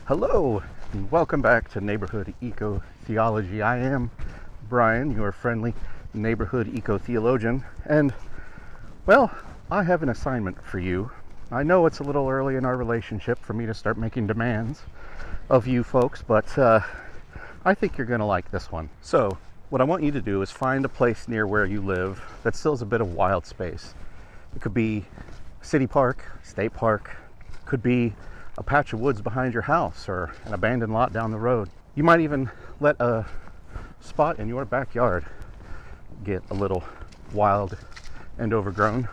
Hello, and welcome back to Neighborhood Eco Theology. I am Brian, your friendly neighborhood eco theologian, and well, I have an assignment for you. I know it's a little early in our relationship for me to start making demands of you folks, but I think you're going to like this one. So, what I want you to do is find a place near where you live that still has a bit of wild space. It could be a city park, state park, could be a patch of woods behind your house or an abandoned lot down the road. You might even let a spot in your backyard get a little wild and overgrown,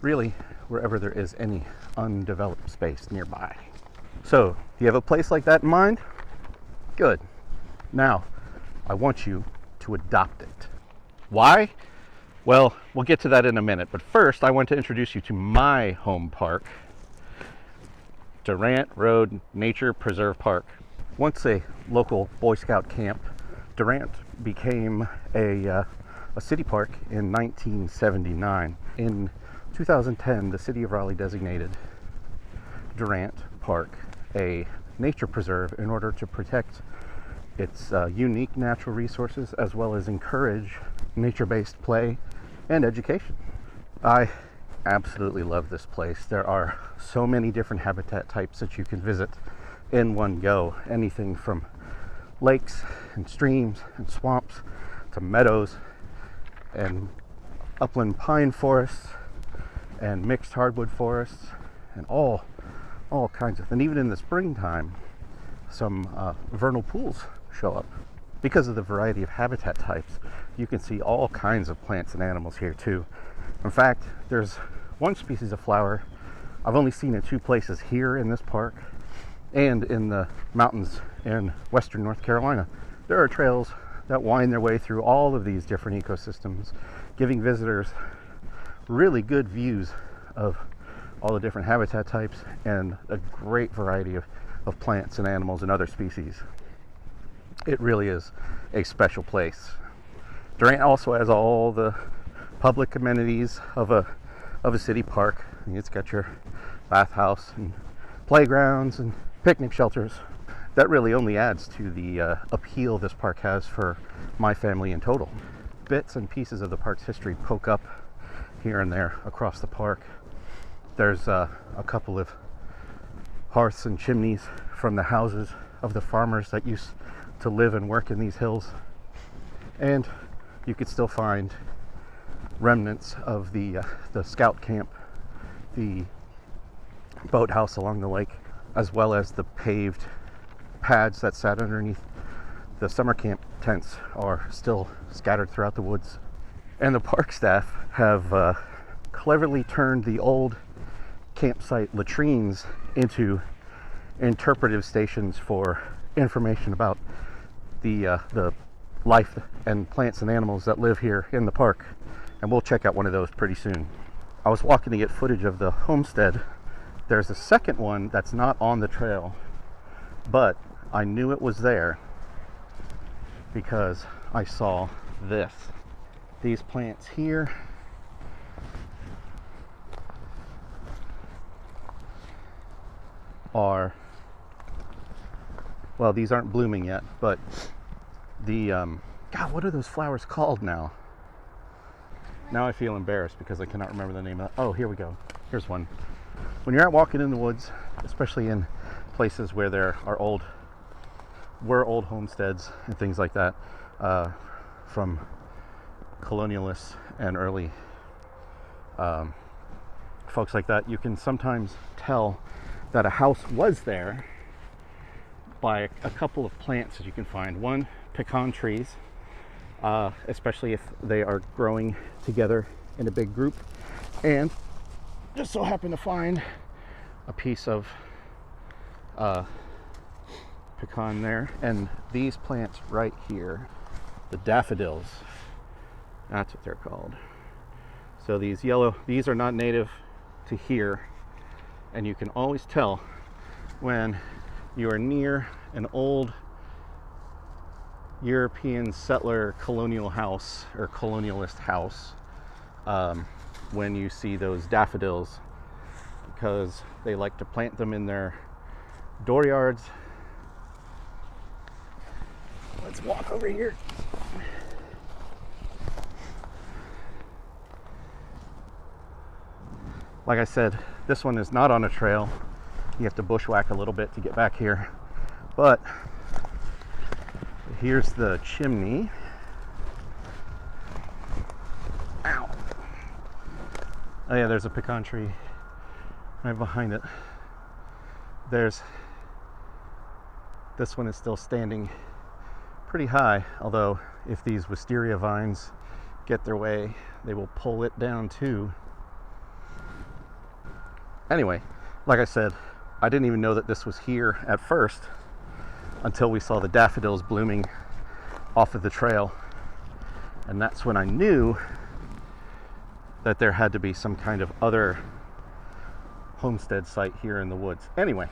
really wherever there is any undeveloped space nearby. So, do you have a place like that in mind? Good. Now, I want you to adopt it. Why? Well, we'll get to that in a minute, but first I want to introduce you to my home park, Durant Road Nature Preserve Park. Once a local Boy Scout camp, Durant became a city park in 1979. In 2010, the city of Raleigh designated Durant Park a nature preserve in order to protect its unique natural resources as well as encourage nature-based play and education. I absolutely love this place. There are so many different habitat types that you can visit in one go. Anything from lakes and streams and swamps to meadows and upland pine forests and mixed hardwood forests and all kinds of, and even in the springtime some vernal pools show up. Because of the variety of habitat types, you can see all kinds of plants and animals here too. In fact, there's one species of flower I've only seen in two places, here in this park and in the mountains in western North Carolina. There are trails that wind their way through all of these different ecosystems, giving visitors really good views of all the different habitat types and a great variety of plants and animals and other species. It really is a special place. Durant also has all the public amenities of a city park. It's got your bathhouse and playgrounds and picnic shelters. That really only adds to the appeal this park has for my family in total. Bits and pieces of the park's history poke up here and there across the park. There's a couple of hearths and chimneys from the houses of the farmers that used to live and work in these hills. And you could still find remnants of the scout camp, the boathouse along the lake, as well as the paved pads that sat underneath the summer camp tents are still scattered throughout the woods. And the park staff have cleverly turned the old campsite latrines into interpretive stations for information about the life and plants and animals that live here in the park. And we'll check out one of those pretty soon. I was walking to get footage of the homestead. There's a second one that's not on the trail, but I knew it was there because I saw this. These plants here are, well, these aren't blooming yet, but the God, what are those flowers called now? Now I feel embarrassed because I cannot remember the name of that. Oh, here we go. Here's one. When you're out walking in the woods, especially in places where there are old homesteads and things like that, from colonialists and early folks like that, you can sometimes tell that a house was there by a couple of plants that you can find. One, pecan trees, especially if they are growing together in a big group, and just so happen to find a piece of pecan there. And these plants right here, the daffodils, that's what they're called. So these are not native to here, and you can always tell when you are near an old European settler colonial house or colonialist house when you see those daffodils, because they like to plant them in their dooryards Let's walk over here. Like I said, this one is not on a trail. You have to bushwhack a little bit to get back here. But here's the chimney. Ow. Oh yeah, there's a pecan tree right behind it. This one is still standing pretty high, although if these wisteria vines get their way, they will pull it down too. Anyway, like I said, I didn't even know that this was here at first until we saw the daffodils blooming off of the trail. And that's when I knew that there had to be some kind of other homestead site here in the woods. Anyway,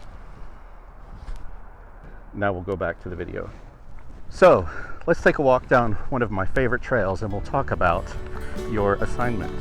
now we'll go back to the video. So let's take a walk down one of my favorite trails and we'll talk about your assignment.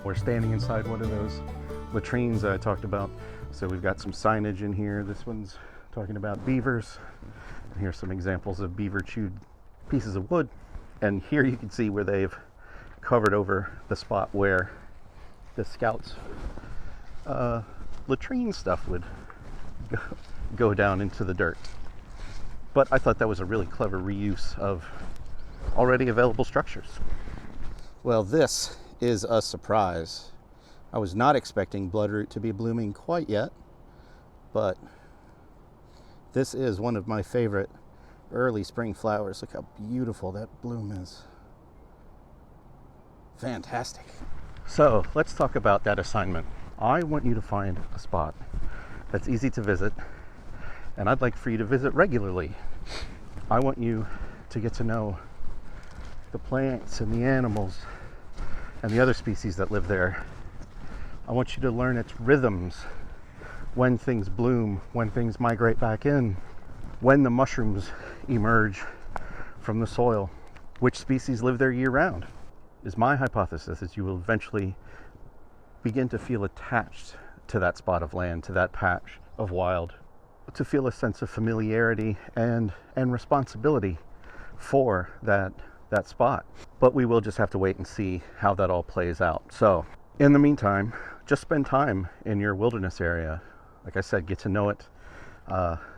We're standing inside one of those latrines that I talked about. So we've got some signage in here. This one's talking about beavers. And here's some examples of beaver chewed pieces of wood. And here you can see where they've covered over the spot where the scouts' latrine stuff would go down into the dirt. But I thought that was a really clever reuse of already available structures. Well, this is a surprise. I was not expecting bloodroot to be blooming quite yet, but this is one of my favorite early spring flowers. Look how beautiful that bloom is. Fantastic. So let's talk about that assignment. I want you to find a spot that's easy to visit, and I'd like for you to visit regularly. I want you to get to know the plants and the animals and the other species that live there. I want you to learn its rhythms, when things bloom, when things migrate back in, when the mushrooms emerge from the soil, which species live there year-round. Is my hypothesis is you will eventually begin to feel attached to that spot of land, to that patch of wild, to feel a sense of familiarity and responsibility for that spot. But we will just have to wait and see how that all plays out. So in the meantime, just spend time in your wilderness area. Like I said, get to know it,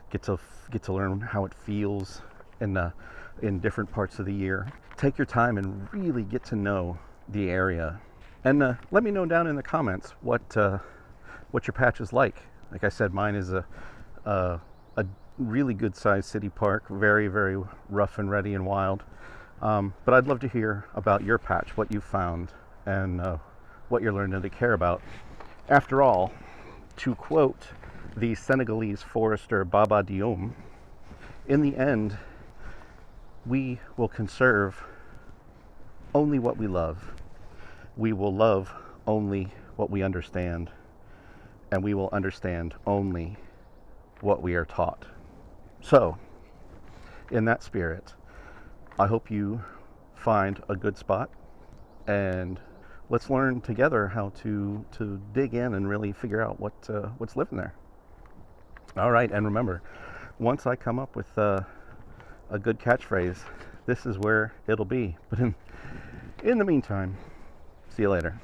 get to learn how it feels in different parts of the year. Take your time and really get to know the area. And let me know down in the comments what your patch is like. Like I said, mine is a really good sized city park, very, very rough and ready and wild. But I'd love to hear about your patch, what you found, and what you're learning to care about. After all, to quote the Senegalese forester Baba Diom, in the end, we will conserve only what we love. We will love only what we understand, and we will understand only what we are taught. So, in that spirit, I hope you find a good spot, and let's learn together how to dig in and really figure out what's living there. All right, and remember, once I come up with a good catchphrase, this is where it'll be. But in the meantime, see you later.